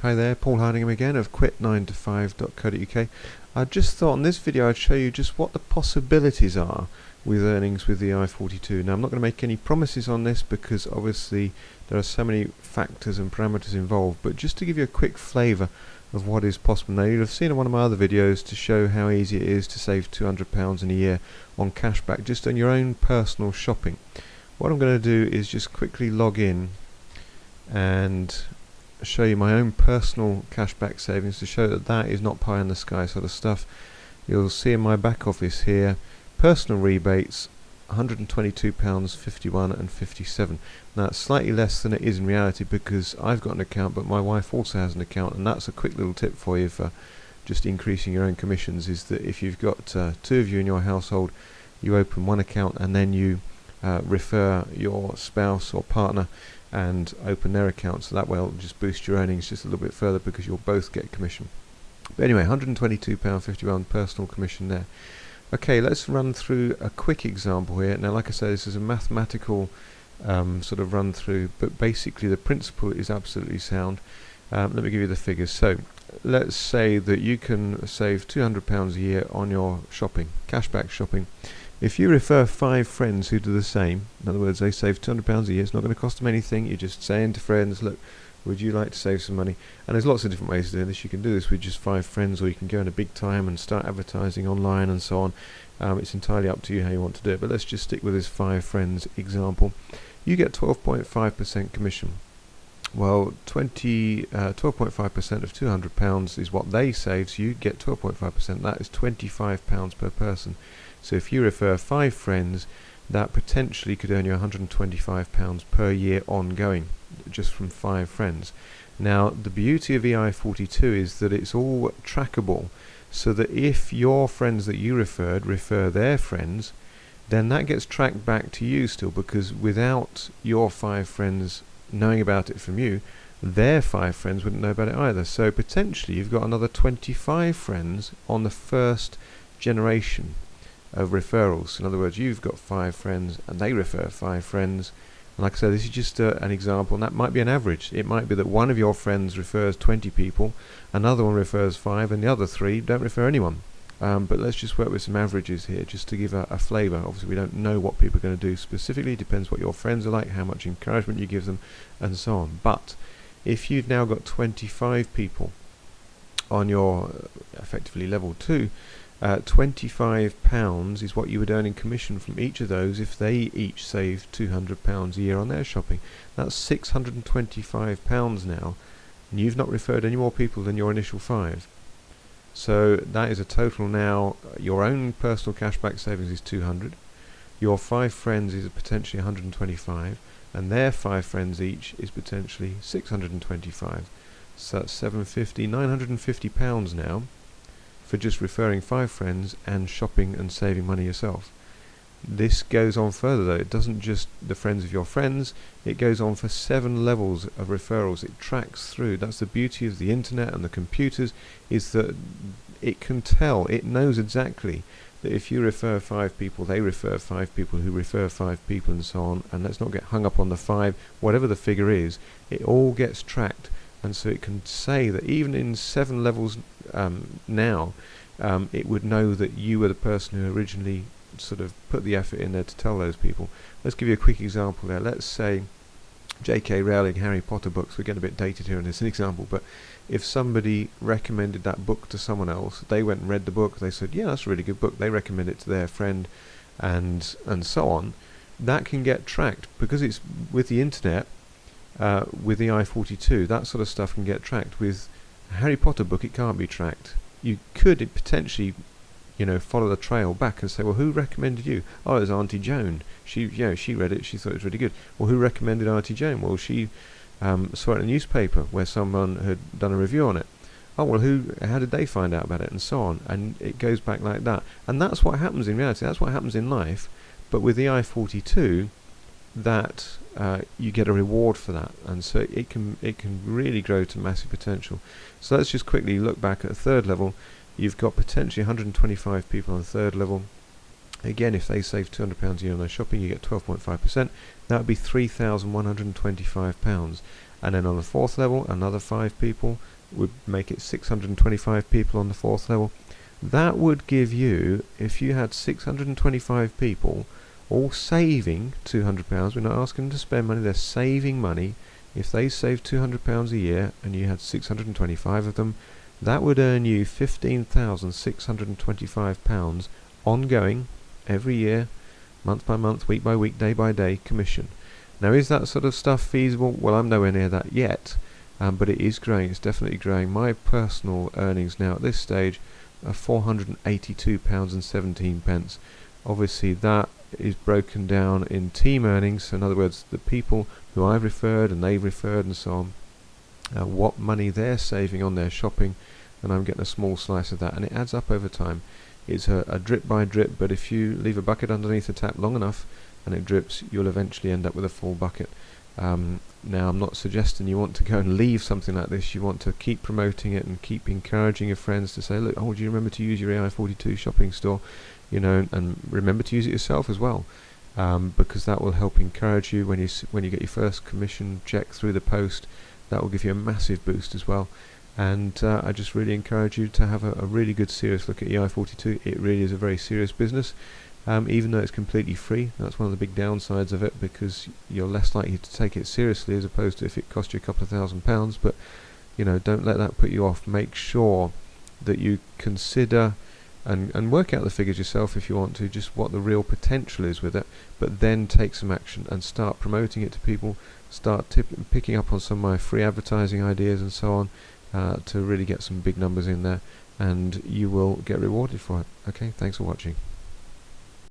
Hi there, Paul Hardingham again of quit9to5.co.uk. I just thought in this video I'd show you just what the possibilities are with earnings with the ei42. Now I'm not going to make any promises on this because obviously there are so many factors and parameters involved, but just to give you a quick flavour of what is possible. Now you'll have seen in one of my other videos to show how easy it is to save £200 in a year on cashback just on your own personal shopping. What I'm going to do is just quickly log in and show you my own personal cashback savings to show that that is not pie in the sky sort of stuff. You'll see in my back office here personal rebates £122.51 and 57. Now it's slightly less than it is in reality because I've got an account but my wife also has an account, and that's a quick little tip for you for just increasing your own commissions, is that if you've got two of you in your household, you open one account and then you refer your spouse or partner and open their account, so that way it'll just boost your earnings just a little bit further because you'll both get commission. But anyway, £122.51 personal commission there. Okay, let's run through a quick example here. Now like I say, this is a mathematical sort of run through, but basically the principle is absolutely sound. Let me give you the figures. So let's say that you can save £200 a year on your shopping, cashback shopping. If you refer 5 friends who do the same, in other words they save £200 a year, it's not going to cost them anything, you're just saying to friends, look, would you like to save some money? And there's lots of different ways of doing this. You can do this with just 5 friends, or you can go in a big time and start advertising online and so on. It's entirely up to you how you want to do it, but let's just stick with this 5 friends example. You get 12.5% commission. Well, 12.5% of £200 is what they save, so you get 12.5%. That is £25 per person. So if you refer 5 friends, that potentially could earn you £125 per year ongoing, just from 5 friends. Now the beauty of ei42 is that it's all trackable, so that if your friends that you referred refer their friends, then that gets tracked back to you still, because without your 5 friends knowing about it from you, their 5 friends wouldn't know about it either. So potentially you've got another 25 friends on the first generation of referrals. In other words, you've got 5 friends and they refer 5 friends, and like I said, this is just an example, and that might be an average. It might be that one of your friends refers 20 people, another one refers 5, and the other 3 don't refer anyone. But let's just work with some averages here just to give a flavour. Obviously we don't know what people are going to do specifically, it depends what your friends are like, how much encouragement you give them and so on. But if you've now got 25 people on your effectively level 2, £25 is what you would earn in commission from each of those if they each save £200 a year on their shopping. That's £625 now, and you've not referred any more people than your initial 5. So that is a total now. Your own personal cashback savings is 200, your 5 friends is potentially 125, and their 5 friends each is potentially 625. So that's 750, £950 now for just referring 5 friends and shopping and saving money yourself. This goes on further though. It doesn't just the friends of your friends, it goes on for 7 levels of referrals. It tracks through. That's the beauty of the internet and the computers, is that it can tell, it knows exactly that if you refer 5 people, they refer 5 people who refer 5 people and so on. And let's not get hung up on the 5, whatever the figure is, it all gets tracked. And so it can say that even in 7 levels now, it would know that you were the person who originally sort of put the effort in there to tell those people. Let's give you a quick example there. Let's say J.K. Rowling Harry Potter books. We're getting a bit dated here in this example, but if somebody recommended that book to someone else, they went and read the book, they said, yeah, that's a really good book, they recommend it to their friend, and so on, that can get tracked because it's with the internet. With the ei42, that sort of stuff can get tracked. With a Harry Potter book, it can't be tracked. You could potentially, follow the trail back and say, well, who recommended you? Oh, it was Auntie Joan. She read it, she thought it was really good. Well, who recommended Auntie Joan? Well, she saw it in a newspaper where someone had done a review on it. Oh, well, how did they find out about it? And so on. And it goes back like that. And that's what happens in reality. That's what happens in life. But with the ei42, that you get a reward for that, and so it can really grow to massive potential. So let's just quickly look back at a 3rd level. You've got potentially 125 people on 3rd level. Again, if they save £200 a year on their shopping, you get 12.5%. That would be £3,125. and then on the 4th level another 5 people would make it 625 people on the 4th level. That would give you, if you had 625 people all saving £200, we're not asking them to spend money, they're saving money. If they save £200 a year and you had 625 of them, that would earn you £15,625 ongoing, every year, month by month, week by week, day by day commission. Now, is that sort of stuff feasible? Well, I'm nowhere near that yet, but it is growing. It's definitely growing. My personal earnings now at this stage are £482.17. Obviously, that is broken down in team earnings. So in other words, the people who I've referred and they've referred and so on, what money they're saving on their shopping, and I'm getting a small slice of that, and it adds up over time. It's a drip by drip, but if you leave a bucket underneath the tap long enough and it drips, you'll eventually end up with a full bucket. Now, I'm not suggesting you want to go and leave something like this. You want to keep promoting it and keep encouraging your friends to say, look, oh, do you remember to use your ei42 shopping store, you know, and remember to use it yourself as well, because that will help encourage you when you get your first commission check through the post. That will give you a massive boost as well. And I just really encourage you to have a really good serious look at ei42. It really is a very serious business, even though it's completely free. That's one of the big downsides of it, because you're less likely to take it seriously as opposed to if it cost you a couple of £1,000s. But you know, don't let that put you off. Make sure that you consider and work out the figures yourself if you want to, just what the real potential is with it, but then take some action and start promoting it to people, start picking up on some of my free advertising ideas and so on, to really get some big numbers in there, and you will get rewarded for it. Okay, thanks for watching.